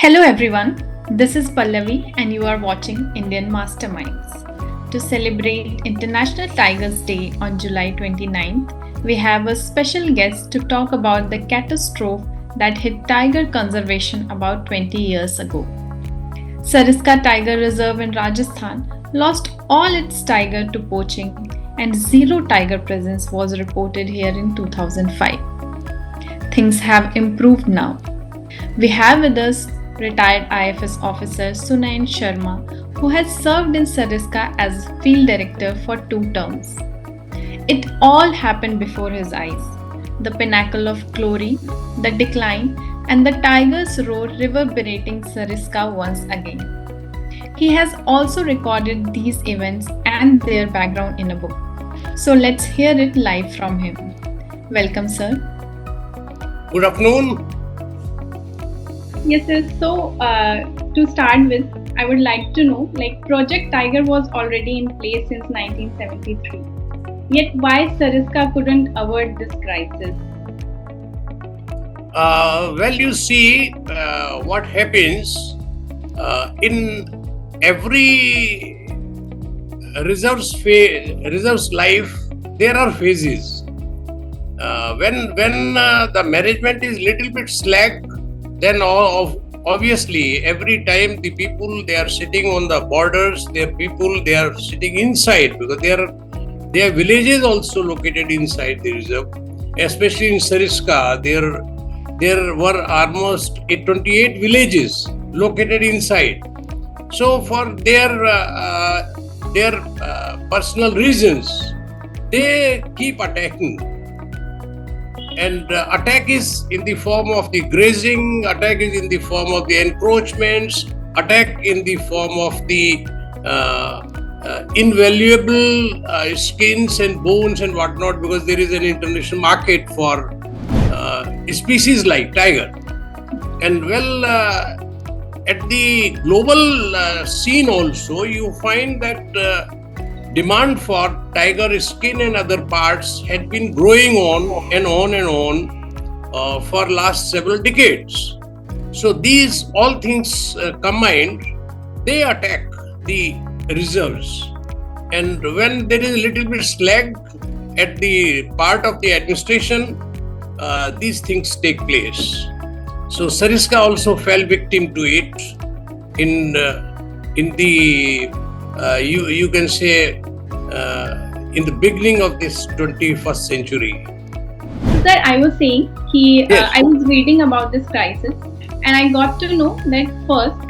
Hello everyone, this is Pallavi and you are watching Indian Masterminds. To celebrate International Tigers Day on July 29th, we have a special guest to talk about the catastrophe that hit tiger conservation about 20 years ago. Sariska Tiger Reserve in Rajasthan lost all its tiger to poaching and zero tiger presence was reported here in 2005. Things have improved now. We have with us retired IFS officer Sunayan Sharma, who has served in Sariska as field director for 2 terms. It all happened before his eyes. The pinnacle of glory, the decline, and the tiger's roar reverberating Sariska once again. He has also recorded these events and their background in a book. So let's hear it live from him. Welcome, sir. Good afternoon. Yes, sir. So, to start with, I would like to know, Project Tiger was already in place since 1973. Yet, why Sariska couldn't avert this crisis? You see, what happens in every reserve's life, there are phases. When the management is little bit slack, then obviously every time the people they are sitting on the borders, they are sitting inside because their villages also located inside the reserve. Especially in Sariska, there were almost 28 villages located inside. So for their personal reasons, they keep attacking. And attack is in the form of the grazing, attack is in the form of the encroachments, attack in the form of the invaluable skins and bones and whatnot, because there is an international market for species like tiger. And at the global scene also, you find that demand for tiger skin and other parts had been growing on and on for last several decades. So these all things combined, they attack the reserves. And when there is a little bit slack at the part of the administration, these things take place. So Sariska also fell victim to it in the you can say in the beginning of this 21st century. Sir, I was saying, Yes. I was reading about this crisis and I got to know that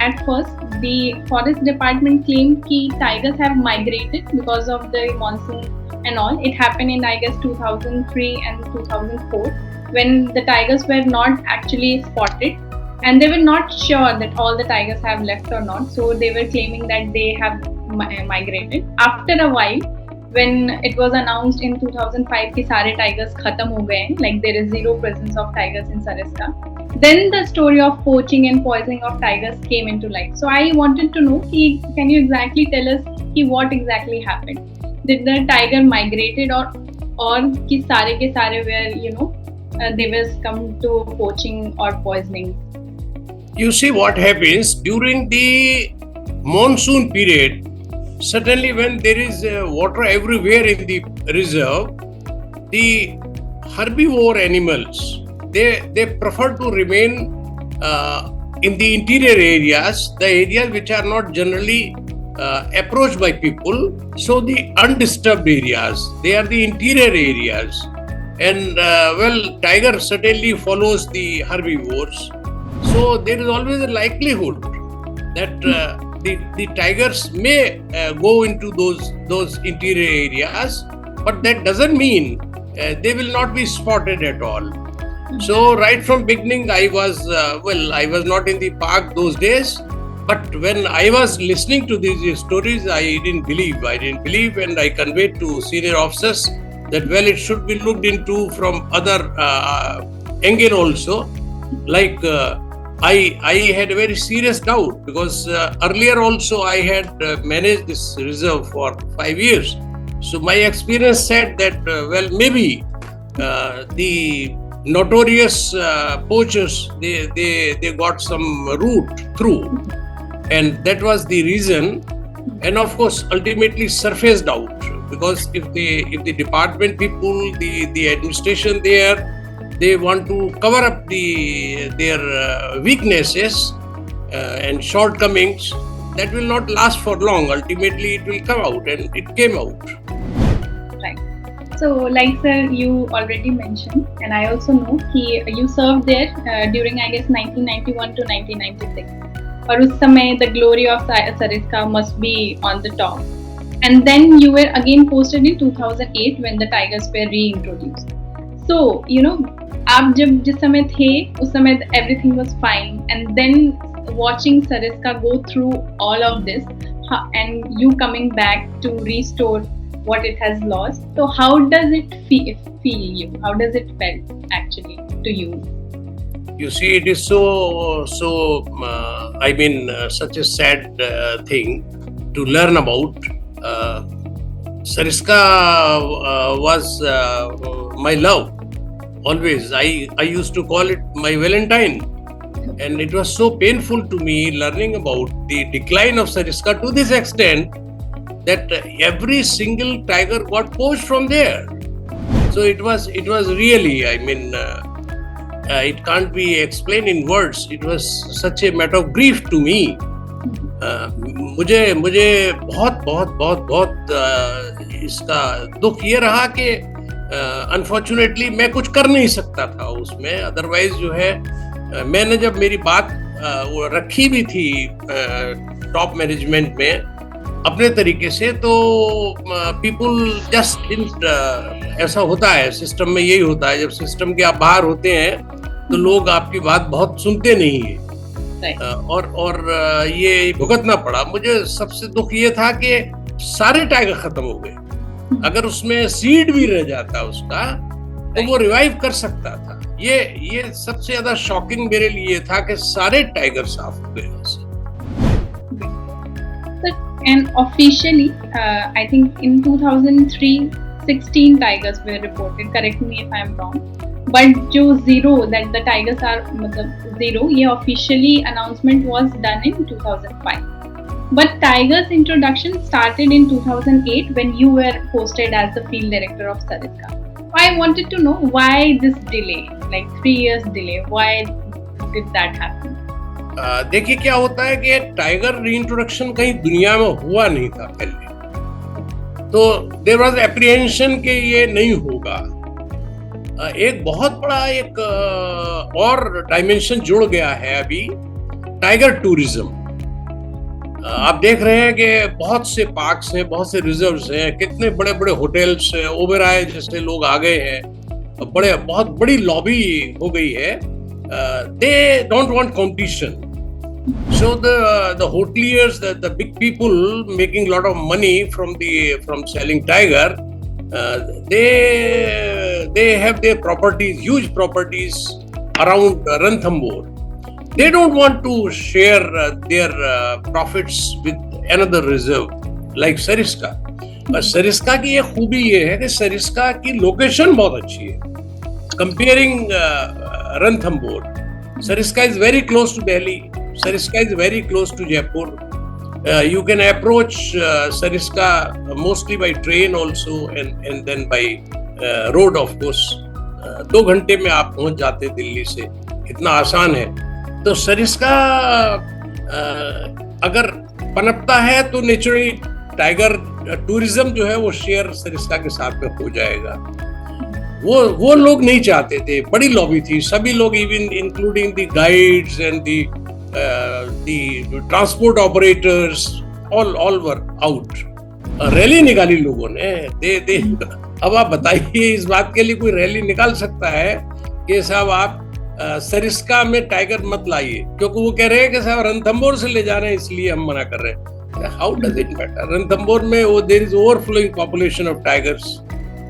at first, the forest department claimed that tigers have migrated because of the monsoon and all. It happened in, I guess, 2003 and 2004 when the tigers were not actually spotted. And they were not sure that all the tigers have left or not. So they were claiming that they have migrated. After a while, when it was announced in 2005 that sare tigers khatam ho gaye hain, like there is zero presence of tigers in Sariska, then the story of poaching and poisoning of tigers came into light. So I wanted to know, can you exactly tell us what exactly happened? Did the tiger migrated or ki sare ke sare were, they were succumbed to poaching or poisoning? You see what happens during the monsoon period. Certainly when there is water everywhere in the reserve, the herbivore animals, they prefer to remain in the interior areas, the areas which are not generally approached by people. So the undisturbed areas, they are the interior areas. And tiger certainly follows the herbivores. So there is always a likelihood that the tigers may go into those interior areas, but that doesn't mean they will not be spotted at all. So right from beginning, I was not in the park those days, but when I was listening to these stories, I didn't believe, and I conveyed to senior officers that it should be looked into from other angle also. Like I had a very serious doubt because earlier also I had managed this reserve for 5 years. So my experience said that maybe the notorious poachers, they got some route through, and that was the reason. And of course, ultimately surfaced out, because if the department people, the administration there, they want to cover up their weaknesses and shortcomings, that will not last for long. Ultimately, it will come out, and it came out. Right. So, like sir, you already mentioned, and I also know you served there during, I guess, 1991 to 1996. और उस समय the glory of Sariska must be on the top. And then you were again posted in 2008 when the tigers were reintroduced. So, you know, आप जब जिस समय थे उस समय everything was fine, and then watching Sariska go through all of this and you coming back to restore what it has lost. So how does it feel you? How does it felt actually to you? You see, it is such a sad thing to learn about. Sariska was my love. Always, I used to call it my Valentine. And it was so painful to me learning about the decline of Sariska to this extent that every single tiger got poached from there. So it was really, it can't be explained in words. It was such a matter of grief to me. मुझे बहुत इसका दुख ये रहा कि unfortunately मैं कुछ कर नहीं सकता था उसमें. अदरवाइज जो है, मैंने जब मेरी बात वो रखी भी थी टॉप मैनेजमेंट में अपने तरीके से, तो पीपल जस्ट डिडंट, ऐसा होता है सिस्टम में, यही होता है. जब सिस्टम के आप बाहर होते हैं तो लोग आपकी बात बहुत सुनते नहीं है. और ये भुगतना पड़ा. मुझे सबसे दुख ये था कि सारे टाइगर खत्म हो गए. अगर उसमें सीड भी रह जाता उसका तो वो रिवाइव कर सकता था. ये सबसे ज्यादा शॉकिंग मेरे लिए था कि सारे टाइगर साफ हो गए. And officially, I think in 2003, 16 tigers were reported. Correct me if I'm wrong. But जो zero, that the tigers are मतलब zero, ये officially announcement was done in 2005. But tigers introduction started in 2008 when you were posted as the field director of Sariska. I wanted to know why this delay, like 3 years delay. Why did that happen? देखिए क्या होता है कि tiger reintroduction कहीं दुनिया में हुआ नहीं था पहले, तो देयर वाज एप्रीहेंशन कि ये नहीं होगा. एक बहुत बड़ा एक और डायमेंशन जुड़ गया है अभी, टाइगर टूरिज्म. आप देख रहे हैं कि बहुत से पार्क्स हैं, बहुत से रिजर्व्स हैं, कितने बड़े बड़े होटल्स, ओबेरॉय जैसे लोग आ गए हैं, बहुत बड़ी लॉबी हो गई है. They don't want competition. So the hoteliers, the big people making a lot of money from selling tiger, they have their properties, huge properties around Ranthambore. They don't want to share their profits with another reserve like Sariska. Sariska की ये खूबी ये है कि Sariska की location बहुत अच्छी है. Comparing Ranthambore, Sariska is very close to Delhi. Sariska is very close to Jaipur. You can approach Sariska mostly by train also, and then by road of course. 2 घंटे में आप पहुंच जाते दिल्ली से, इतना आसान है. तो Sariska अगर पनपता है तो नेचुरली टाइगर टूरिज्म जो है वो शेयर Sariska के साथ में हो जाएगा. वो लोग नहीं चाहते थे. बड़ी लॉबी थी, सभी लोग, even including the guides and the transport operators, all were out. Rally निकाली लोगों ने. दे अब आप बताइए, इस बात के लिए कोई रैली निकाल सकता है कि साहब आप सरिस्का में टाइगर मत लाइए, क्योंकि वो कह रहे हैं कि साहब रणथंबोर से ले जा रहे हैं इसलिए हम मना कर रहे हैं. How does it matter? Ranthambore में वो there is overflowing population of tigers.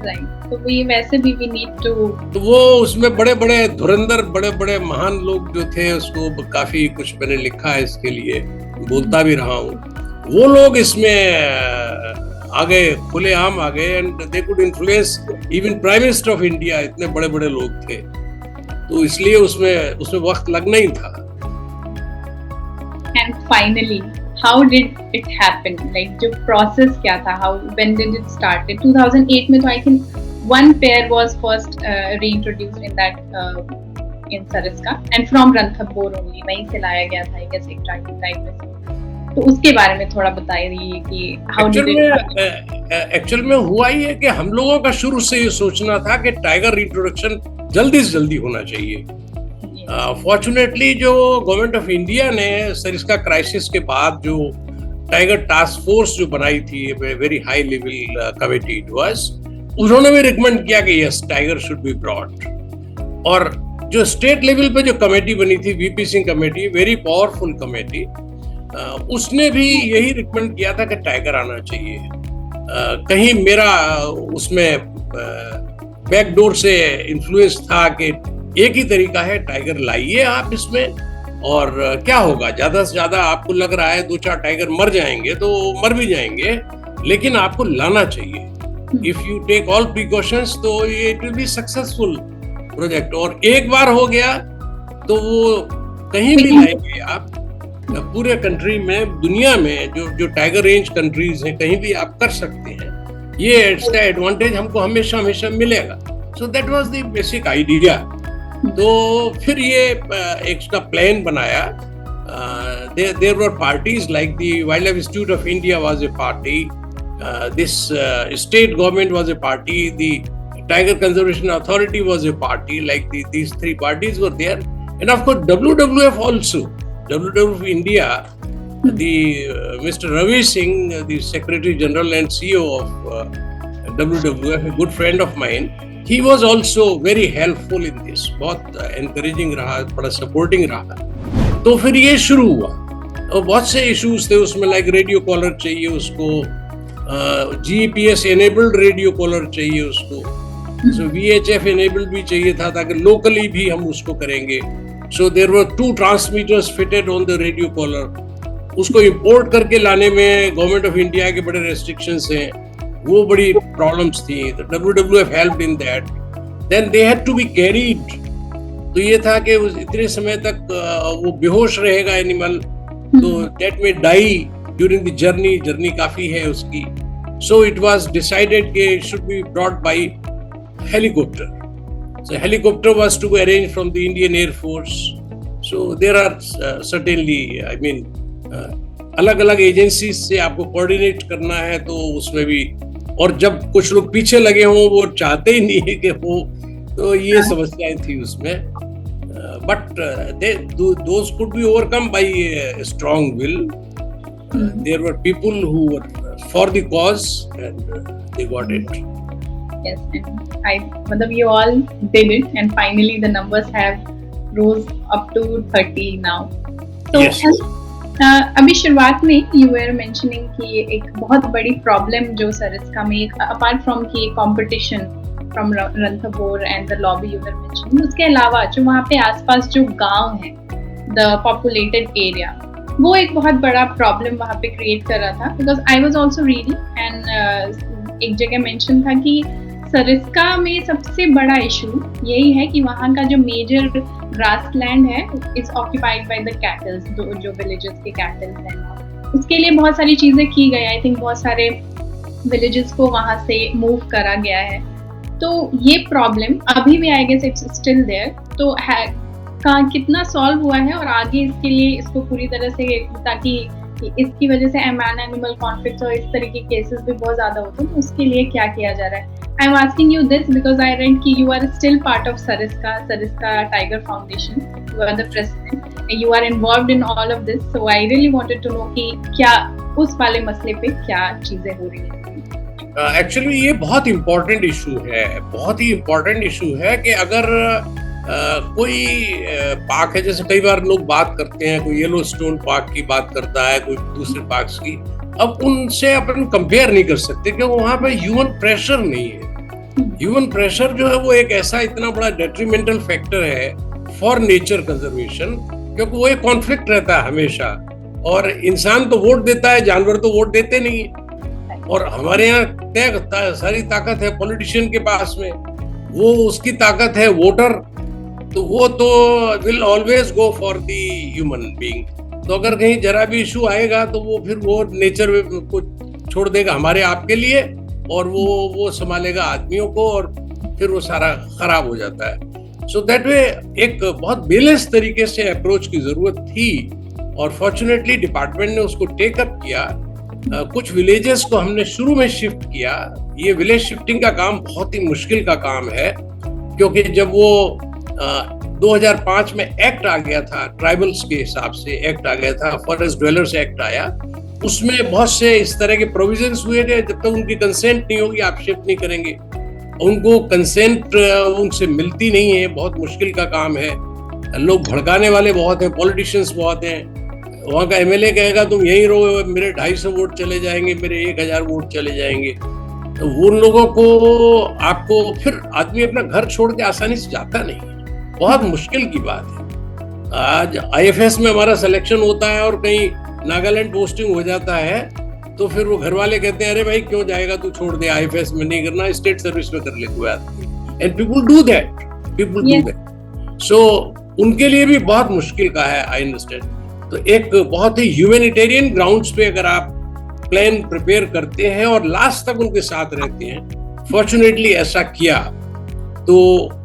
तो वो वैसे भी we need to, तो वो उसमें बड़े बड़े धुरंधर, बड़े बड़े महान लोग जो थे, उसको काफी कुछ मैंने लिखा है इसके लिए, बोलता भी रहा हूँ. वो लोग इसमें आ गए, खुलेआम आ गए, and they could influence even prime minister of India. इतने बड़े बड़े लोग थे. तो इसलिए उसमें उसमें वक्त लगना ही था। And finally, how did it happen? Like जो process क्या था? How when did it start? 2008 में तो I think one pair was first reintroduced in that in Sariska and from Ranthambore only, वहीं से लाया गया था, I guess एक टाइप में। तो उसके बारे में थोड़ा बताइए कि how did it? एक्चुअल में हुआ ही है कि हम लोगों का शुरू से ये सोचना था कि टाइगर रिप्रोडक्शन जल्दी से जल्दी होना चाहिए। फॉर्चुनेटली जो गवर्नमेंट ऑफ इंडिया ने सरिस्का क्राइसिस के बाद जो टाइगर टास्क फोर्स जो बनाई थी, very high level committee it was, उन्होंने भी रिकमेंड किया कि yes tiger should be brought. और जो स्टेट लेवल पे जो कमेटी बनी थी, VP Singh committee, very powerful committee, उसने भी यही रिकमेंड किया था कि टाइगर आना चाहिए। कहीं मेरा उसमें बैकडोर से इन्फ्लुएंस था कि एक ही तरीका है, टाइगर लाइए आप इसमें, और क्या होगा, ज्यादा से ज्यादा आपको लग रहा है 2-4 टाइगर मर जाएंगे तो मर भी जाएंगे, लेकिन आपको लाना चाहिए। If you take all precautions तो ये it will be successful project. और एक बार हो गया तो वो कहीं भी लाएंगे आप, पूरे कंट्री में, दुनिया में जो टाइगर रेंज कंट्रीज हैं, कहीं भी आप कर सकते हैं। ये इसका एडवांटेज हमको हमेशा हमेशा मिलेगा। So that was the basic idea. तो फिर ये एक उसका प्लान बनाया। There were parties like the wildlife institute of India was a party, this state government was a party, the tiger conservation authority was a party, like these 3 parties were there, and of course WWF also. WWF India, Mr. Ravi Singh, the Secretary General and CEO of WWF, a good friend of mine, he was also very helpful in this. बहुत encouraging रहा, बड़ा supporting रहा। तो फिर ये शुरू हुआ और बहुत से issues थे उसमें, like रेडियो कॉलर चाहिए उसको, GPS enabled रेडियो कॉलर चाहिए उसको, so VHF enabled भी चाहिए था ताकि locally भी हम उसको करेंगे। So there were 2 transmitters fitted on the radio collar. उसको import करके लाने में गवर्नमेंट ऑफ इंडिया के बड़े restrictions हैं, वो बड़ी problems थी। The WWF helped in that. Then they had to be carried. तो ये था कि इतने समय तक वो बेहोश रहेगा एनिमल, तो that may die during the journey. Journey काफी है उसकी। So it was decided कि it should be brought by helicopter. So helicopter was to be arranged from the Indian Air Force. So there are certainly, I mean, अलग-अलग agencies से आपको coordinate करना है, तो उसमें भी, और जब कुछ लोग पीछे लगे हों वो चाहते ही नहीं है कि हो, तो ये समस्याएं थी उसमें। But those could be overcome by a strong will. There were people who were for the cause and they got it. Yes, and you all did it, and finally the numbers have rose up to 30 now. So yes. अभी शुरुआत में you were mentioning कि एक बहुत बड़ी problem जो सरिस्का में, apart from कि competition from Ranthambore and the lobby you were mentioning, उसके अलावा जो वहाँ पे आसपास जो गांव हैं, the populated area, वो एक बहुत बड़ा problem वहाँ पे create कर रहा था। Because I was also reading and एक जगह mention था कि सरिस्का में सबसे बड़ा इशू यही है कि वहाँ का जो मेजर ग्रासलैंड है is occupied by the kettles, जो विलेजेस के कैटल्स हैं। उसके लिए बहुत सारी चीजें की गई, आई थिंक बहुत सारे विलेजेस को वहाँ से मूव करा गया है। तो ये प्रॉब्लम अभी भी I guess it's still there, तो कितना सॉल्व हुआ है और आगे इसके लिए इसको पूरी तरह से, ताकि इसकी वजह से मैन एनिमल कॉन्फ्लिक्ट और इस तरह के केसेस भी बहुत ज्यादा होते हैं, तो उसके लिए क्या किया जा रहा है? I am asking you this because I read कि you are still part of Sariska Tiger Foundation. You are the president. You are involved in all of this. So I really wanted to know कि क्या उस वाले मसले पे क्या चीजें हो रही हैं? Actually ये बहुत important issue है, बहुत ही important issue है कि अगर कोई पार्क है, जैसे कई बार लोग बात करते हैं, कोई येलो स्टोन पार्क की बात करता है, कोई दूसरे पार्क्स की, अब उनसे अपन कंपेयर नहीं कर सकते क्योंकि वहां पे ह्यूमन प्रेशर नहीं है। ह्यूमन प्रेशर जो है वो एक ऐसा इतना बड़ा डेट्रीमेंटल फैक्टर है फॉर नेचर कंजर्वेशन, क्योंकि वो एक कॉन्फ्लिक्ट रहता है हमेशा, और इंसान तो वोट देता है, जानवर तो वोट देते नहीं है। और हमारे यहाँ सारी ताकत है पॉलिटिशियन के पास में, वो उसकी ताकत है वोटर, तो वो तो will always go for the human being. तो अगर कहीं जरा भी इशू आएगा तो वो फिर वो नेचर को छोड़ देगा हमारे आपके लिए, और वो संभालेगा आदमियों को, और फिर वो सारा खराब हो जाता है। सो दैट वे एक बहुत बैलेंस तरीके से अप्रोच की जरूरत थी, और फॉर्चुनेटली डिपार्टमेंट ने उसको टेक अप किया। कुछ विलेजेस को हमने शुरू में शिफ्ट किया। ये विलेज शिफ्टिंग का काम बहुत ही मुश्किल का काम है, क्योंकि जब वो 2005 में एक्ट आ गया था, ट्राइबल्स के हिसाब से एक्ट आ गया था, फॉरेस्ट ड्वेलर्स एक्ट आया, उसमें बहुत से इस तरह के प्रोविजंस हुए थे, जब तक उनकी कंसेंट नहीं होगी आप शिफ्ट नहीं करेंगे। उनको कंसेंट उनसे मिलती नहीं है, बहुत मुश्किल का काम है। लोग भड़काने वाले बहुत हैं, पॉलिटिशियंस बहुत हैं। वहाँ का एमएलए कहेगा तुम यहीं रहो, मेरे 250 वोट चले जाएंगे, मेरे 1000 वोट चले जाएंगे। तो उन लोगों को आपको फिर आदमी अपना घर छोड़ के आसानी से जाता नहीं है, बहुत मुश्किल की बात है। आज आईएफएस में हमारा सिलेक्शन होता है और कहीं नागालैंड पोस्टिंग हो जाता है, तो फिर वो घर वाले कहते हैं अरे भाई क्यों जाएगा, तू छोड़ दे, आईएफएस में नहीं करना, स्टेट सर्विस में कर ले कोई आदमी। And people do that. So उनके लिए भी बहुत मुश्किल का है, आई अंडरस्टैंड। तो एक बहुत ही ह्यूमैनिटेरियन ग्राउंड्स पे अगर आप प्लान प्रिपेयर करते हैं और लास्ट तक उनके साथ रहते हैं, फॉर्चुनेटली ऐसा किया, तो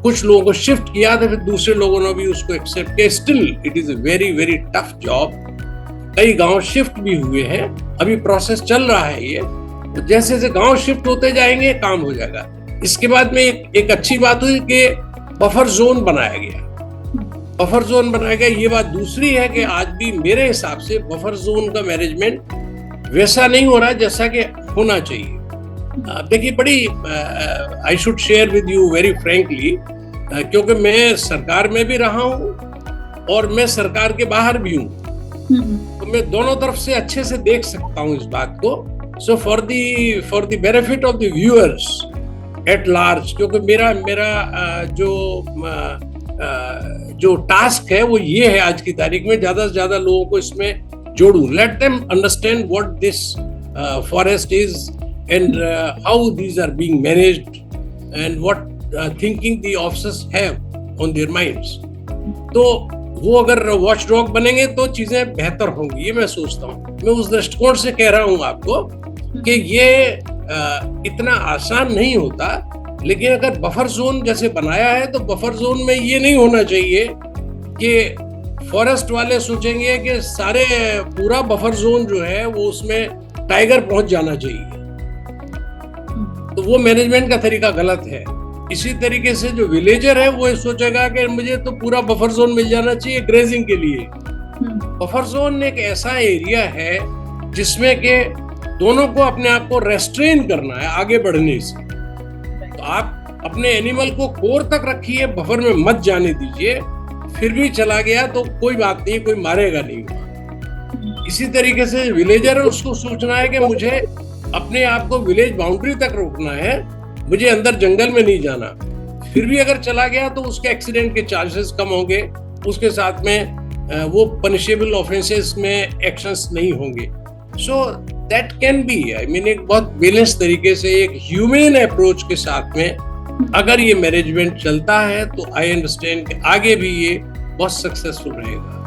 कुछ लोगों को शिफ्ट किया था, फिर दूसरे लोगों ने भी उसको एक्सेप्ट किया। Still it is a very very tough job. कई गांव शिफ्ट भी हुए हैं, अभी प्रोसेस चल रहा है ये। तो जैसे जैसे गांव शिफ्ट होते जाएंगे काम हो जाएगा। इसके बाद में एक अच्छी बात हुई कि बफर जोन बनाया गया। बफर जोन बनाया गया, ये बात दूसरी है कि आज भी मेरे हिसाब से बफर जोन का मैनेजमेंट वैसा नहीं हो रहा जैसा कि होना चाहिए। देखिए, बड़ी I should share with you very frankly, क्योंकि मैं सरकार में भी रहा हूँ और मैं सरकार के बाहर भी हूँ, तो मैं दोनों तरफ से अच्छे से देख सकता हूँ इस बात को। So for the benefit of the viewers at large, क्योंकि मेरा जो टास्क है वो ये है आज की तारीख में, ज्यादा से ज्यादा लोगों को इसमें जोड़ूं, let them understand what this forest is and how these are being managed and what thinking the officers have on their minds. तो वो अगर वॉच डॉग बनेंगे तो चीजें बेहतर होंगी, ये मैं सोचता हूँ। मैं उस दृष्टिकोण से कह रहा हूँ आपको कि ये इतना आसान नहीं होता, लेकिन अगर बफर जोन जैसे बनाया है तो बफर जोन में ये नहीं होना चाहिए कि फॉरेस्ट वाले सोचेंगे कि सारे पूरा बफर जोन जो है वो उसमें टाइगर पहुंच जाना चाहिए, तो वो मैनेजमेंट का तरीका गलत है। इसी तरीके से जो विलेजर है वो सोचेगा कि मुझे तो पूरा बफर जोन मिल जाना चाहिए ग्रेजिंग के लिए। बफर जोन एक ऐसा एरिया है जिसमें के दोनों को अपने आप को रेस्ट्रेन करना है आगे बढ़ने से। तो आप अपने एनिमल को कोर तक रखिए, बफर में मत जाने दीजिए, फिर भी चला गया तो कोई बात नहीं, कोई मारेगा नहीं। इसी तरीके से विलेजर है, उसको सोचना है कि मुझे अपने आप को विलेज बाउंड्री तक रोकना है, मुझे अंदर जंगल में नहीं जाना। फिर भी अगर चला गया तो उसके एक्सीडेंट के चांसेस कम होंगे, उसके साथ में वो पनिशेबल ऑफेंसेस में एक्शंस नहीं होंगे। So that can be, I mean, एक बहुत बैलेंस तरीके से एक ह्यूमन अप्रोच के साथ में अगर ये मैनेजमेंट चलता है तो आई अंडरस्टैंड कि आगे भी ये बहुत सक्सेसफुल रहेगा।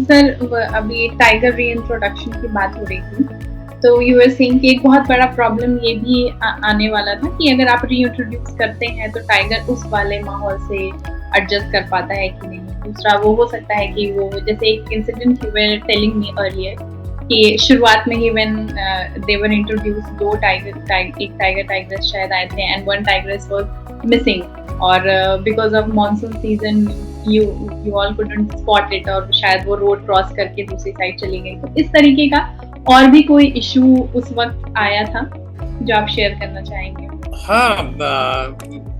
सर, अभी टाइगर रीइंट्रोडक्शन की बात हो रही थी, तो यू आर सेइंग कि एक बहुत बड़ा प्रॉब्लम ये भी आने वाला था कि अगर आप रीइंट्रोड्यूस करते हैं तो टाइगर उस वाले माहौल से एडजस्ट कर पाता है कि नहीं। दूसरा वो हो सकता है कि वो, जैसे एक incident you were telling me earlier कि शुरुआत में ही व्हेन दे वर इंट्रोड्यूस्ड, एक टाइगर शायद आए थे and one tigress was missing, और because of monsoon season you all couldn't spot it, और शायद वो रोड क्रॉस करके दूसरी साइड चली गई। तो इस तरीके का और भी कोई इशू उस वक्त आया था जो आप शेयर करना चाहेंगे? हाँ,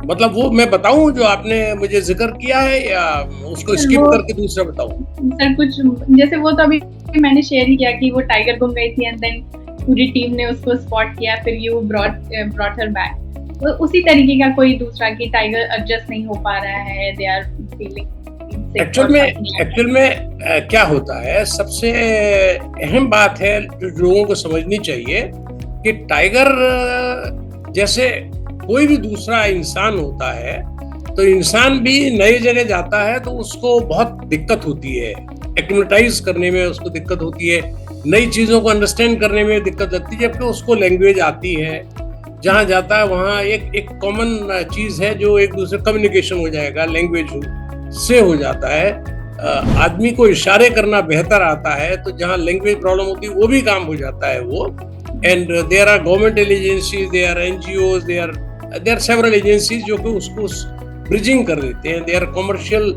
मतलब वो मैं बताऊं जो आपने मुझे जिक्र किया है, या उसको स्किप करके दूसरा बताऊं? सर, कुछ जैसे वो तो अभी मैंने शेयर ही किया कि वो टाइगर गुम गई थी एंड देन पूरी टीम ने उसको स्पॉट किया, फिर यू ब्रॉट हर बैक। तो उसी तरीके का कोई दूसरा कि टाइगर एडजस्ट नहीं हो पा रहा है, दे आर फीलिंग। एक्चुअल में क्या होता है, सबसे अहम बात है जो लोगों को समझनी चाहिए कि टाइगर जैसे कोई भी दूसरा इंसान होता है, तो इंसान भी नई जगह जाता है तो उसको बहुत दिक्कत होती है, एक्लिमेटाइज करने में उसको दिक्कत होती है, नई चीजों को अंडरस्टैंड करने में दिक्कत होती है, जबकि उसको लैंग्वेज आती है। जहाँ जाता है वहाँ एक कॉमन चीज है जो एक दूसरे कम्युनिकेशन हो जाएगा, लैंग्वेज से हो जाता है। आदमी को इशारे करना बेहतर आता है, तो जहाँ लैंग्वेज प्रॉब्लम होती है वो भी काम हो जाता है वो। And there are governmental agencies, there are NGOs, there are several agencies जो कि उसको ब्रिजिंग कर देते हैं। There are commercial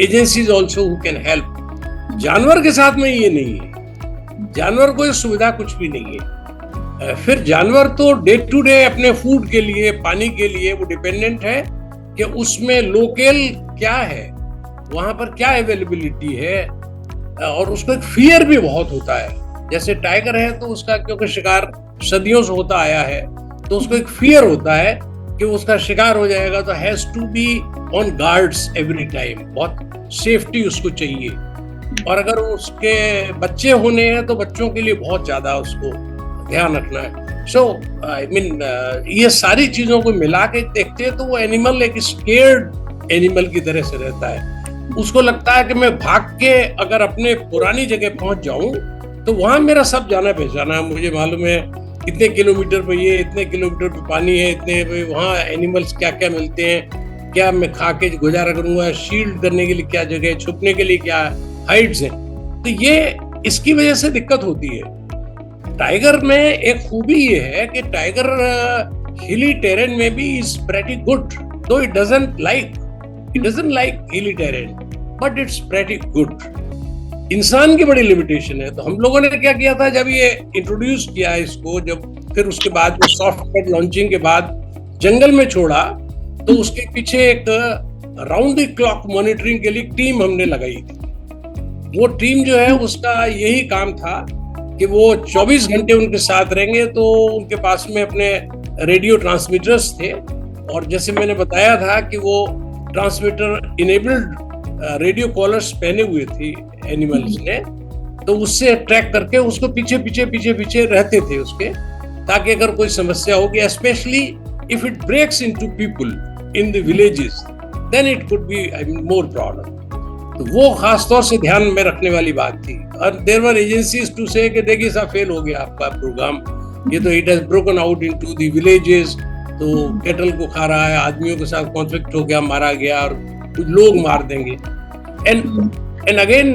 agencies also who can help. जानवर के साथ में ये नहीं है, जानवर को ये सुविधा कुछ भी नहीं है। फिर जानवर तो डे टू डे अपने फूड के लिए, पानी के लिए वो डिपेंडेंट है कि उसमें लोकल क्या है, वहां पर क्या अवेलेबिलिटी है, और उसको एक फियर भी बहुत होता है। जैसे टाइगर है तो उसका क्योंकि शिकार सदियों से होता आया है तो उसको एक फियर होता है कि उसका शिकार हो जाएगा, तो has to be on guards every time, बहुत सेफ्टी उसको चाहिए। और अगर उसके बच्चे होने हैं तो बच्चों के लिए बहुत ज्यादा उसको ध्यान रखना है। सो आई मीन ये सारी चीजों को मिला के देखते हैं तो वो एनिमल एक स्केर्ड एनिमल की तरह से रहता है। उसको लगता है कि मैं भाग के अगर अपने पुरानी जगह पहुंच जाऊं तो वहां मेरा सब जाना पहचाना है, मुझे मालूम है इतने किलोमीटर पे ये, इतने किलोमीटर पे पानी है, इतने पे वहाँ एनिमल्स क्या क्या मिलते हैं, क्या मैं खा के गुजारा करूंगा, शील्ड करने के लिए क्या जगह है, छुपने के लिए क्या हाइट्स हैं। तो ये इसकी वजह से दिक्कत होती है। टाइगर में एक खूबी ये है कि टाइगर हिली टेरेन में भी इज प्रेटी गुड, दो इट डजंट लाइक हिली terrain, but it's pretty good. इंसान की बड़ी लिमिटेशन है। तो हम लोगों ने क्या किया था, जब ये इंट्रोड्यूस किया इसको, जब फिर उसके बाद जो सॉफ्टवेयर लॉन्चिंग के बाद जंगल में छोड़ा, तो उसके पीछे एक राउंड द क्लॉक मॉनिटरिंग के लिए टीम हमने लगाई थी। वो टीम जो है उसका यही काम था कि वो 24 घंटे उनके साथ रहेंगे। तो उनके पास में अपने रेडियो ट्रांसमीटर्स थे, और जैसे मैंने बताया था कि वो ट्रांसमीटर इनेबल्ड रेडियो कॉलर्स पहने हुए थे एनिमल्स ने, तो उससे ट्रैक करके उसको पीछे पीछे पीछे पीछे रहते थे उसके, ताकि अगर कोई समस्या होगी, specially if it breaks into people in the villages, then it could be more problem. तो वो खास तौर से ध्यान में रखने वाली बात थी। और देयर वर एजेंसीज टू से कि देखिए साहब फेल हो गया आपका प्रोग्राम, ये तो it has broken out into the villages, तो कैटल को खा रहा है, आदमियों के साथ कॉन्फ्लिक्ट हो गया, मारा गया, और कुछ लोग मार देंगे। And again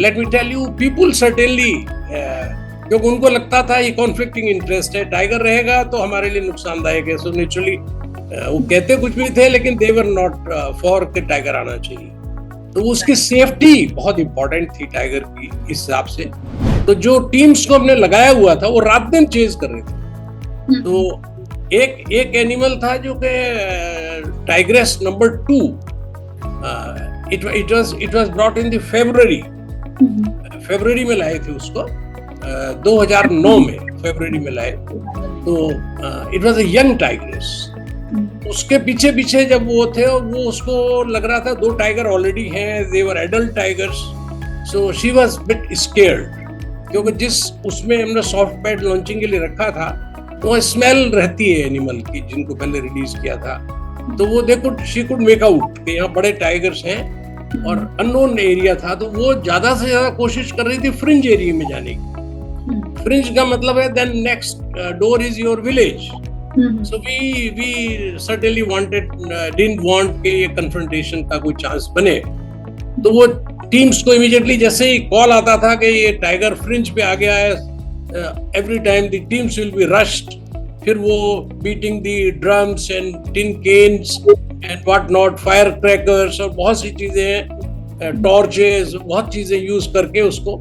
let me tell you, people certainly, क्योंकि उनको लगता था ये कॉन्फ्लिक्टिंग इंटरेस्ट है, टाइगर रहेगा तो हमारे लिए नुकसानदायक है। सो नेचुरली वो कहते कुछ भी थे, लेकिन दे वर नॉट फॉर के टाइगर आना चाहिए। तो उसकी सेफ्टी बहुत इंपॉर्टेंट थी टाइगर की इस हिसाब से। तो जो टीम्स को हमने लगाया हुआ था वो रात दिन चेज कर रहे थे। तो एक एनिमल था जो कि tigress number 2, it was brought in the फरवरी में लाए थे उसको, 2009 में फरवरी में लाए। तो it was a young tigress. उसके पीछे पीछे जब वो थे, वो उसको लग रहा था 2 टाइगर ऑलरेडी हैं, they were adult tigers, so she was bit scared, क्योंकि जिस उसमें हमने सॉफ्ट पैड लॉन्चिंग के लिए रखा था वो स्मेल रहती है एनिमल की, जिनको पहले रिलीज किया था। तो वो शी कुड मेक आउट कि यहाँ बड़े टाइगर्स हैं, और अननोन एरिया था, तो वो ज्यादा से ज्यादा कोशिश कर रही थी फ्रिंज एरिया में जाने की। फ्रिंज का मतलब है then next door is your village. So we certainly didn't want कि ये कन्फ्रंटेशन का कोई चांस बने। तो वो टीम्स को इमीडिएटली जैसे ही कॉल आता था कि ये टाइगर फ्रिंज पे आ गया है, every time the teams will be rushed. फिर वो beating the drums and tin cans and what not, fire crackers और बहुत सी चीजें, टॉर्चेस, बहुत चीजें यूज करके उसको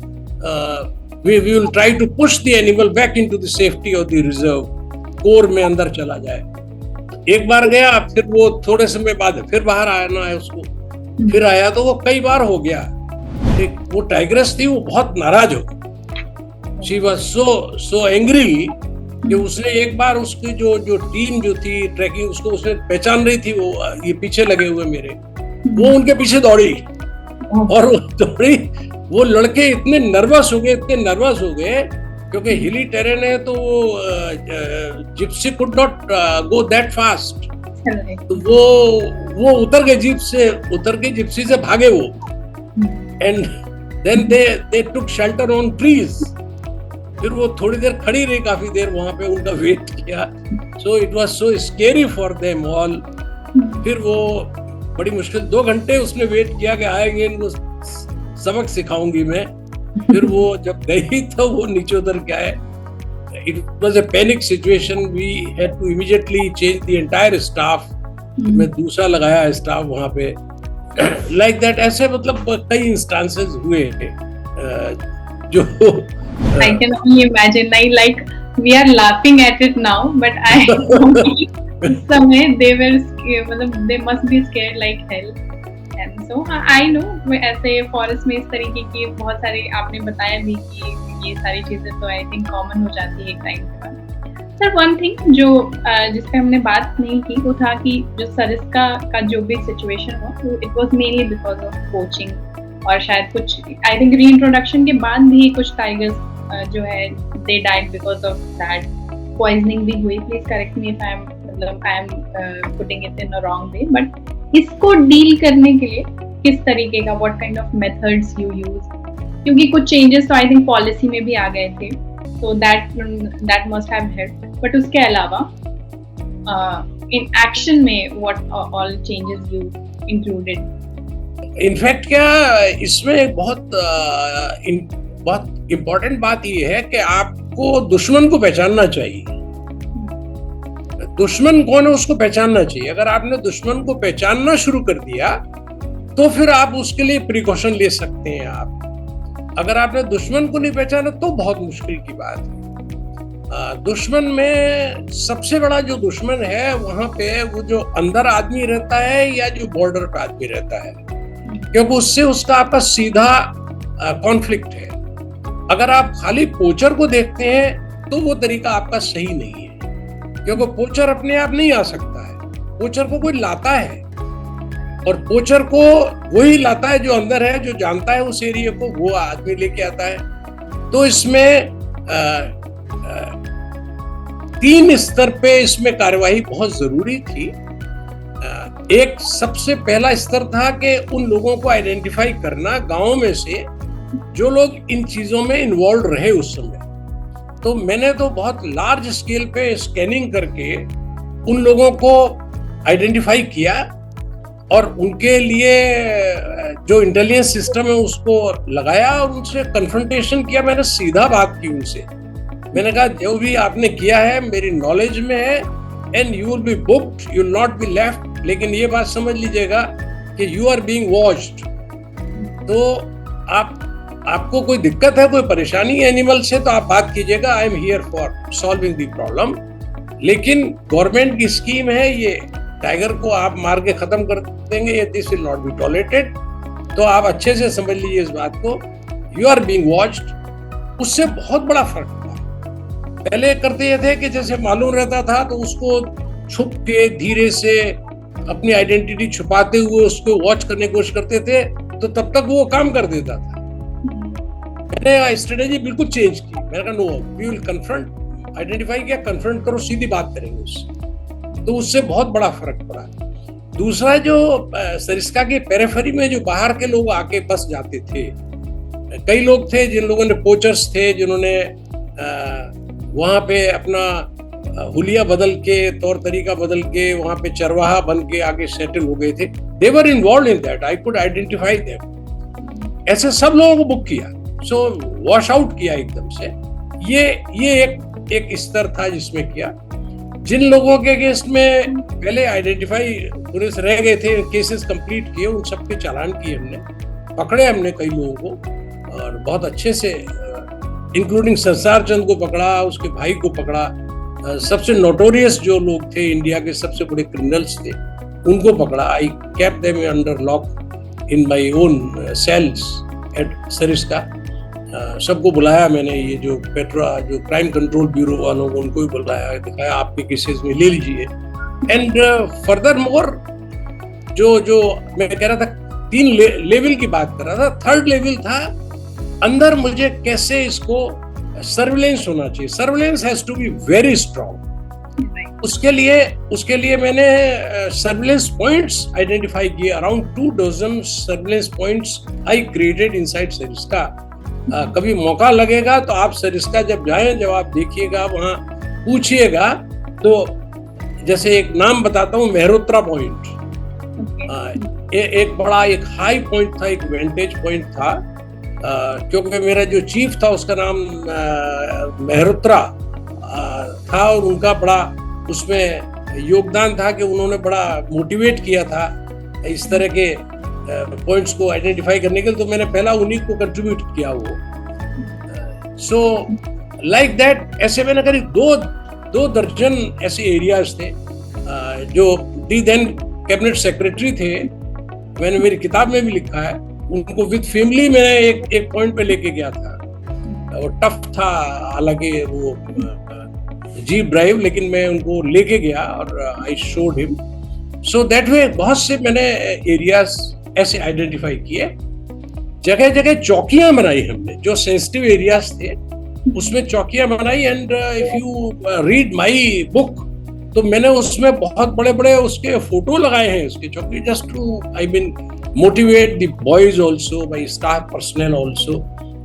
we will try to push the animal back into the safety of the reserve, core में अंदर चला जाए। एक बार गया, फिर वो थोड़े समय बाद फिर बाहर आना है उसको, फिर आया, तो वो कई बार हो गया। वो टाइग्रेस थी, वो बहुत नाराज हो गई। शी वाज सो एंग्री कि उसने एक बार उसकी जो टीम जो थी ट्रैकिंग, उसको उसने पहचान रही थी, वो ये पीछे लगे हुए मेरे, वो उनके पीछे दौड़ी, और वो दौड़ी। वो लड़के इतने नर्वस हो गए क्योंकि हिली टेरेन है, तो Gypsy could not go that fast, तो वो उतर के जिप्सी से भागे वो, and then they took shelter on trees. फिर वो थोड़ी देर खड़ी रही, काफी देर वहां पे उनका वेट किया। सो it was so scary for them all. फिर वो बड़ी मुश्किल 2 घंटे उसने वेट किया कि आएंगे, इनको सबक सिखाऊंगी मैं। फिर वो जब गई तो वो नीचे उतर के आए। It was a panic situation. We had to immediately change the entire staff. मैं दूसरा लगाया स्टाफ वहाँ पे। Like that, ऐसे मतलब कई इंस्टांसेस हुए जो I can only imagine. Like we are laughing at it now, but I उस समय they must be scared like hell. And so I know ऐसे फॉरेस्ट में इस तरीके की बहुत सारी आपने बताया भी कि ये सारी चीजें तो आई थिंक कॉमन हो जाती है एक टाइम के बाद। सर वन थिंग जो जिस पे हमने बात नहीं की वो था कि जो सरिस्का का जो भी सिचुएशन हुआ it was mainly because of poaching, और शायद कुछ आई थिंक रीइंट्रोडक्शन के बाद भी कुछ टाइगर्स जो है they died because of that. Poisoning भी हुई। Please correct me if I am putting it in a wrong way, but इसको डील करने के लिए किस तरीके का what kind of methods you use, क्योंकि कुछ चेंजेस तो आई थिंक पॉलिसी में भी आ गए थे, so that must have helped, but उसके अलावा इन एक्शन में what all changes you included. In fact क्या इसमें एक बहुत इम्पोर्टेंट बात ये है कि आपको दुश्मन को पहचानना चाहिए। दुश्मन कौन है उसको पहचानना चाहिए। अगर आपने दुश्मन को पहचानना शुरू कर दिया तो फिर आप उसके लिए प्रिकॉशन ले सकते हैं। आप अगर आपने दुश्मन को नहीं पहचाना तो बहुत मुश्किल की बात है। दुश्मन में सबसे बड़ा जो दुश्मन है वहां पे वो जो अंदर आदमी रहता है या जो बॉर्डर पे आदमी रहता है, क्योंकि उससे उसका आपका सीधा कॉन्फ्लिक्ट है। अगर आप खाली पोचर को देखते हैं तो वो तरीका आपका सही नहीं है, क्योंकि पोचर अपने आप नहीं आ सकता है। पोचर को कोई लाता है, और पोचर को वही लाता है जो अंदर है, जो जानता है उस एरिया को, वो आदमी लेके आता है। तो इसमें 3 स्तर पे इसमें कार्यवाही बहुत जरूरी थी। एक सबसे पहला स्तर था कि उन लोगों को आइडेंटिफाई करना गांव में से जो लोग इन चीजों में इन्वॉल्व रहे उस समय। तो मैंने तो बहुत लार्ज स्केल पे स्कैनिंग करके उन लोगों को आइडेंटिफाई किया, और उनके लिए जो इंटेलिजेंस सिस्टम है उसको लगाया और उनसे कन्फ्रंटेशन किया। मैंने सीधा बात की उनसे। मैंने कहा जो भी आपने किया है मेरी नॉलेज में है, and you will be booked, you will not be left, लेकिन ये बात समझ लीजिएगा कि यू आर बीइंग वॉच्ड। तो आपको कोई दिक्कत है, कोई परेशानी है एनिमल से, तो आप बात कीजिएगा, I am here for solving the problem. लेकिन गवर्नमेंट की स्कीम है, ये टाइगर को आप मार के खत्म कर देंगे, ये this will not be tolerated. तो आप अच्छे से समझ लीजिए इस बात को, यू आर बीइंग वॉच्ड। उससे बहुत बड़ा फर्क पड़ा। पहले करते ये थे कि जैसे मालूम रहता था तो उसको छुप के धीरे से अपनी आइडेंटिटी छुपाते हुए उसको वॉच करने की कोशिश करते थे, तो तब तक वो काम कर देता था। मैंने स्ट्रेटेजी बिल्कुल चेंज की। मैंने कहा no, we will confront, identify किया, कन्फ्रंट करो, सीधी बात करेंगे उससे। तो उससे बहुत बड़ा फर्क पड़ा। दूसरा जो सरिस्का के पेरिफेरी में जो बाहर के लोग आके बस जाते थे, कई लोग थे जिन लोगों ने पोचर्स थे, जिन्होंने वहां पे अपना हुलिया बदल के, तौर तरीका बदल के वहां पे चरवाहा बन के आगे सेटल हो गए थे। They were involve in that, I could identify them. ऐसे सब लोगों को बुक किया, सो वॉश आउट किया एकदम से। ये एक स्तर था जिसमें किया। जिन लोगों के अगेंस्ट में पहले आइडेंटिफाई पुलिस रह गए थे, केसेस कंप्लीट किए, उन सबके चालान किए हमने, पकड़े हमने कई लोगों को, और बहुत अच्छे से, इंक्लूडिंग संसार चंद को पकड़ा, उसके भाई को पकड़ा। सबसे नोटोरियस जो लोग थे, इंडिया के सबसे बड़े क्रिमिनल्स थे, उनको पकड़ा। I kept them under lock in my own cells at Sariska. सबको बुलाया मैंने, ये जो जो क्राइम कंट्रोल ब्यूरो वालों को, उनको भी बुलाया, दिखाया आपके केसेस में ले लीजिए। एंड फर्दर मोर जो मैं कह रहा था 3 लेवल की बात कर रहा था, 3rd लेवल था अंदर मुझे कैसे इसको सर्विलेंस होना चाहिए। Surveillance has to be very strong. उसके लिए मैंने सर्विलेंस पॉइंट्स आइडेंटिफाई किए, around 2 dozen surveillance points I created inside Sariska. कभी मौका लगेगा तो आप सरिस्का जब जाएं, जब आप देखिएगा वहां पूछिएगा, तो जैसे एक नाम बताता हूँ, मेहरोत्रा पॉइंट, एक बड़ा एक हाई पॉइंट था, एक वेंटेज पॉइंट था, क्योंकि मेरा जो चीफ था उसका नाम मेहरोत्रा था, और उनका बड़ा उसमें योगदान था कि उन्होंने बड़ा मोटिवेट किया था इस तरह के पॉइंट्स को आइडेंटिफाई करने के लिए, तो मैंने पहला उन्हीं को कंट्रीब्यूट किया वो। सो लाइक दैट, ऐसे मैंने करीब दो दर्जन ऐसे एरियाज थे जो दी देन कैबिनेट सेक्रेटरी थे, मैंने मेरी किताब में भी लिखा है, उनको विद फैमिली में एक पॉइंट पे लेके गया था। वो टफ था, हालांकि वो जीप ड्राइव, लेकिन मैं उनको लेके गया और I showed him. So that way बहुत से मैंने एरियाज ऐसे आइडेंटिफाई किए। जगह जगह चौकियां बनाई हमने, जो सेंसिटिव एरियाज थे उसमें चौकियां बनाई। And if you read my book, तो मैंने उसमें बहुत बड़े बड़े उसके फोटो लगाए हैं उसके चौकी, just to I mean motivate the boys also, my staff personal also,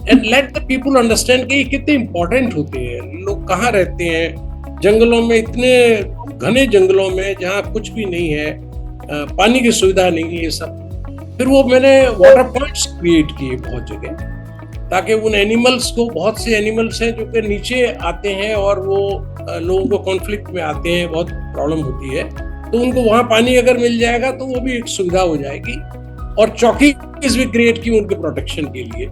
and let the people understand कि कितने इंपॉर्टेंट होते हैं। लोग कहाँ रहते हैं, जंगलों में, इतने घने जंगलों में जहाँ कुछ भी नहीं है, पानी की सुविधा नहीं है, सब। फिर वो मैंने वाटर पॉइंट्स क्रिएट किए बहुत जगह, ताकि उन एनिमल्स को, बहुत से एनिमल्स हैं जो कि नीचे आते हैं और वो लोगों को कॉन्फ्लिक्ट में आते हैं, बहुत प्रॉब्लम होती है, तो उनको वहाँ पानी अगर मिल जाएगा तो वो भी एक सुविधा हो जाएगी। और चौकीज भी क्रिएट की उनके प्रोटेक्शन के लिए।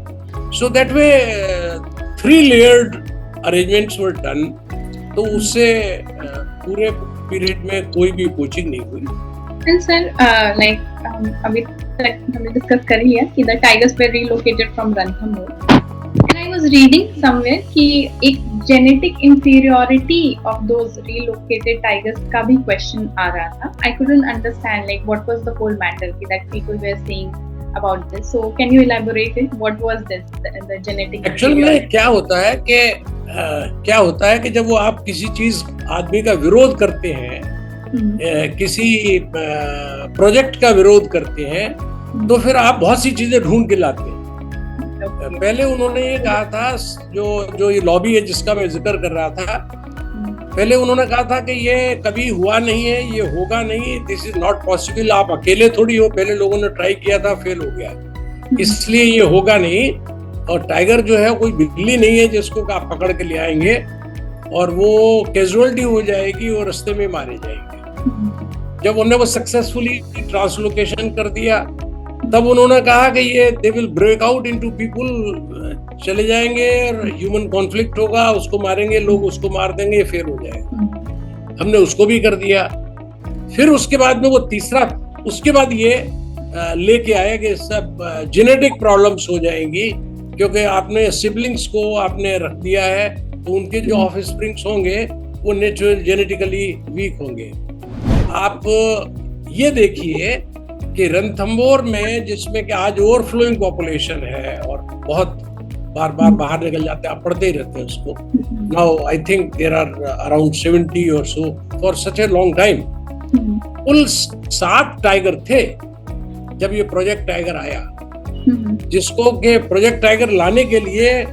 So that way 3 layered arrangements were done, तो उससे पूरे पीरियड में कोई भी पोचिंग नहीं हुई। एंड सर, अभी तक हमने डिस्कस कर लिया कि the tigers were relocated from Ranthambore, and I was reading somewhere कि एक genetic inferiority of those relocated tigers का भी क्वेश्चन आ रहा था। I couldn't understand like what was the whole matter that people were saying about this. So can you elaborate it? What was this, the genetic? Actually में क्या होता है कि जब वो आप किसी चीज, आदमी का विरोध करते हैं, किसी प्रोजेक्ट का विरोध करते हैं, तो फिर आप बहुत सी चीजें ढूंढ के लाते हैं। पहले उन्होंने ये कहा था, जो ये लॉबी है जिसका मैं जिक्र कर रहा था, पहले उन्होंने कहा था कि ये कभी हुआ नहीं है, ये होगा नहीं, दिस इज नॉट पॉसिबल, आप अकेले थोड़ी हो। पहले लोगों ने ट्राई किया था, फेल हो गया, इसलिए ये होगा नहीं। और टाइगर जो है कोई बिल्ली नहीं है जिसको आप पकड़ के ले आएंगे और वो कैजुअलिटी हो जाएगी और रास्ते में मारे जाएंगे। जब उन्होंने वो सक्सेसफुली ट्रांसलोकेशन कर दिया, तब उन्होंने कहा कि ये they will break out into people, चले जाएंगे और ह्यूमन कॉन्फ्लिक्ट होगा, उसको मारेंगे, लोग उसको मार देंगे, ये फेल हो जाएगा। हमने उसको भी कर दिया। फिर उसके बाद में वो तीसरा, उसके बाद ये लेके आया कि सब जेनेटिक प्रॉब्लम्स हो जाएंगी, क्योंकि आपने सिबलिंग्स को आपने रख दिया है, तो उनके जो ऑफस्प्रिंग्स होंगे वो नेचुरल जेनेटिकली वीक होंगे। आप ये देखिए कि रणथंभौर में, जिसमें कि आज ओवरफ्लोइंग पॉपुलेशन है और बहुत बार बाहर निकल जाते हैं, आप पढ़ते ही रहते हैं उसको। Now I think there are around 70 or so for such a long time. कुल 7 टाइगर थे जब ये प्रोजेक्ट टाइगर आया, जिसको के प्रोजेक्ट टाइगर लाने के लिए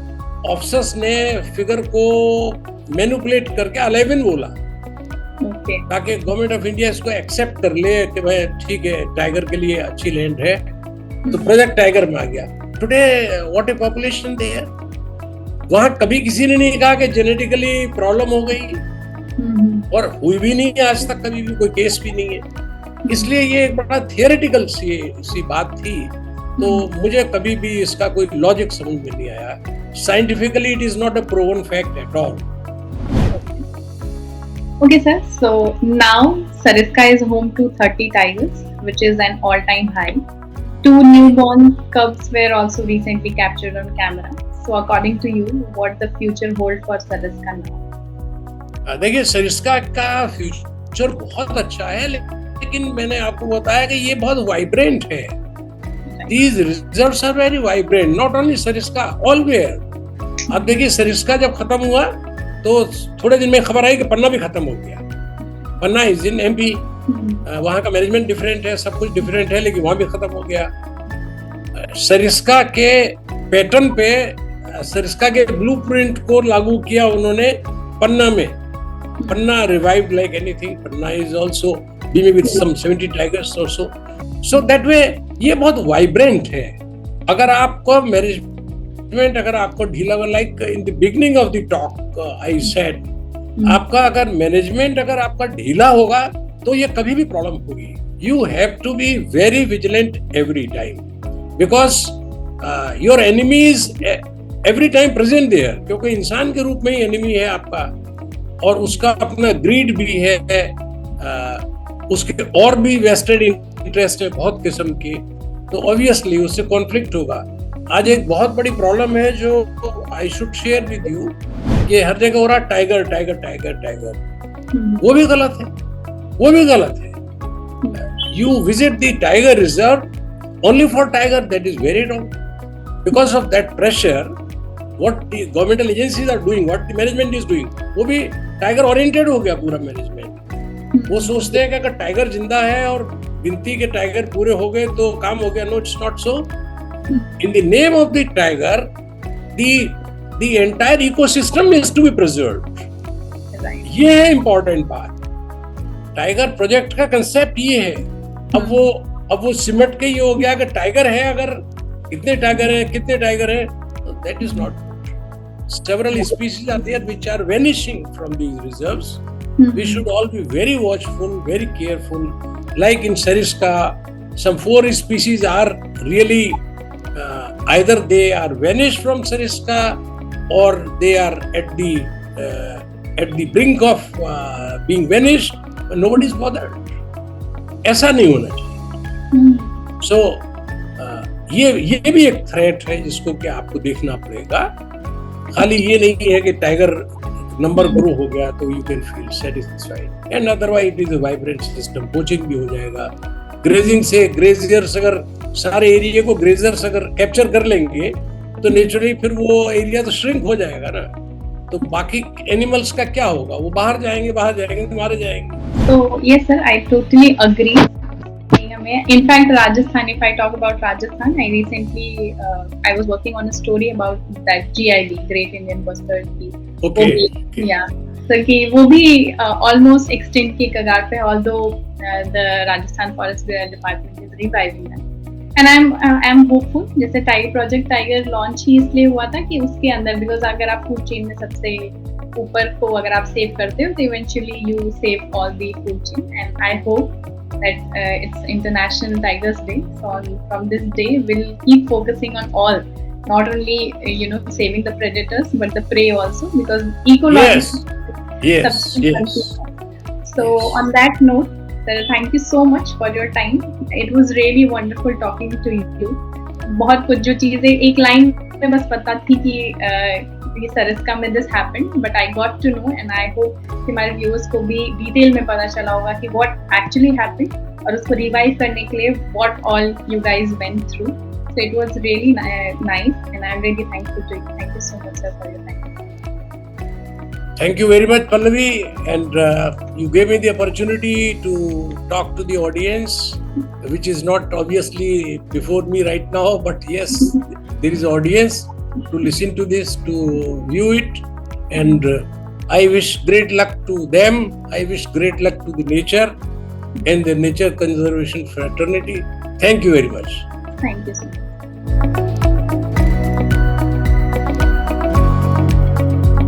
ऑफिसर्स ने फिगर को मैनिपुलेट करके 11 बोला, ताकि गवर्नमेंट ऑफ इंडिया इसको एक्सेप्ट कर ले कि भाई ठीक है, टाइगर के लिए अच्छी लैंड है, तो प्रोजेक्ट टाइगर में आ गया। Today what a population there, वहां कभी किसी ने नहीं कहा कि जेनेटिकली प्रॉब्लम हो गई, और हुई भी नहीं है आज तक, कभी भी कोई केस भी नहीं है। इसलिए ये एक बड़ा थियोरेटिकल सी बात थी, तो मुझे कभी भी इसका कोई लॉजिक समझ में नहीं आया। Scientifically it is not a proven fact at all. Okay, sir. So now Sariska is home to 30 tigers, which is an all-time high. 2 newborn cubs were also recently captured on camera. So according to you, what the future hold for Sariska now? देखिए, सरिस्का का future बहुत अच्छा है, लेकिन मैंने आपको बताया कि ये बहुत वाइब्रेंट है। These reserves are very vibrant, not only Sariska, all where. अब देखिए, सरिस्का जब खत्म हुआ तो थोड़े दिन में खबर आई कि पन्ना भी खत्म हो गया। पन्ना इज इन MP, वहाँ का मैनेजमेंट डिफरेंट है, सब कुछ डिफरेंट है, लेकिन वहाँ भी खत्म हो गया। सरिस्का के पैटर्न पे, सरिस्का के ब्लूप्रिंट को लागू किया उन्होंने पन्ना में। पन्ना revived like anything. Panna is also beaming with some 70 tigers or so. So that way ये बहुत वाइब्रेंट है। अगर आपको मैनेजमेंट, अगर आपको ढीला, like in the beginning of the talk I said, आपका अगर मैनेजमेंट अगर आपका ढीला होगा तो ये कभी भी प्रॉब्लम होगी। You have to be very vigilant every time, because your enemy is every time present there, क्योंकि इंसान के रूप में ही एनिमी है आपका, और उसका अपना ग्रीड भी है, उसके और भी वेस्टेड इंटरेस्ट है बहुत किस्म के, तो ऑब्वियसली उससे कॉन्फ्लिक्ट होगा। आज एक बहुत बड़ी प्रॉब्लम है जो I should share with you, कि हर जगह हो रहा टाइगर टाइगर टाइगर टाइगर। वो भी गलत है, वो भी गलत है। You visit the tiger reserve only for tiger, that is very wrong. Because of that pressure, what the governmental agencies are doing, what the management is doing, वो भी टाइगर ओरिएंटेड हो गया पूरा मैनेजमेंट। वो सोचते हैं कि अगर टाइगर जिंदा है और गिनती के टाइगर पूरे हो गए तो काम हो गया। No, it's not so. In the name of the tiger, the entire ecosystem is to be preserved. ये है इंपॉर्टेंट बात। टाइगर प्रोजेक्ट का कंसेप्ट ये है। अब वो सिमट के ये हो गया कि टाइगर है, अगर कितने टाइगर है, कितने टाइगर है, that is not good. Several species are there which are vanishing from these reserves. We should all be very watchful, very careful. Like in Sariska, some 4 species are really either they are vanished from Sariska or they are at the brink of being vanished, but nobody is bothered. ऐसा नहीं होना चाहिए। So ये भी एक threat है जिसको कि आपको देखना पड़ेगा। खाली ये नहीं है कि टाइगर नंबर ग्रो हो गया तो you can feel satisfied, and otherwise it is a vibrant system. Poaching भी हो जाएगा। ग्रेजिंग से ग्रेजियर्स, अगर सारे एरिया को ग्रेजर्स अगर कैप्चर कर लेंगे तो नेचुरली फिर वो एरिया तो श्रिंक हो जाएगा ना, तो बाकी एनिमल्स का क्या होगा? वो बाहर जाएंगे तो मारे जाएंगे। तो yes sir, I totally agree. In fact, Rajasthan, if I talk about Rajasthan, I recently, I was working on a story about that GIB, Great Indian Bustard की। Okay. Yeah. So कि वो भी almost extinct की कगार पे, although the Rajasthan Forest Department is reviving that. And I'm hopeful, जैसे Project Tiger launch ही इसलिए हुआ था कि उसके अंदर, because अगर आप food chain में सबसे ऊपर को अगर आप save करते हो, तो eventually you save all the food chain. And I hope that it's International Tigers Day. So from this day, we'll keep focusing on all, not only saving the predators but the prey also, because ecology. Yes. So on that note, sir, thank you so much for your time. It was really wonderful talking to you. बहुत कुछ जो चीजें एक line में बस पता थी कि सरिस्का में this happened, but I got to know, and I hope कि हमारे व्यूअर्स को भी डिटेल में पता चला होगा कि व्हाट एक्चुअली हैपेंड, और उसको रिवाइव करने के लिए what all you guys went through. So it was really nice, and I am really thankful to you. Thank you so much sir for your time. Thank you very much, Pallavi, and you gave me the opportunity to talk to the audience, which is not obviously before me right now, but yes, there is audience to listen to this, to view it, and I wish great luck to them. I wish great luck to the nature and the nature conservation fraternity. Thank you very much. Thank you so much.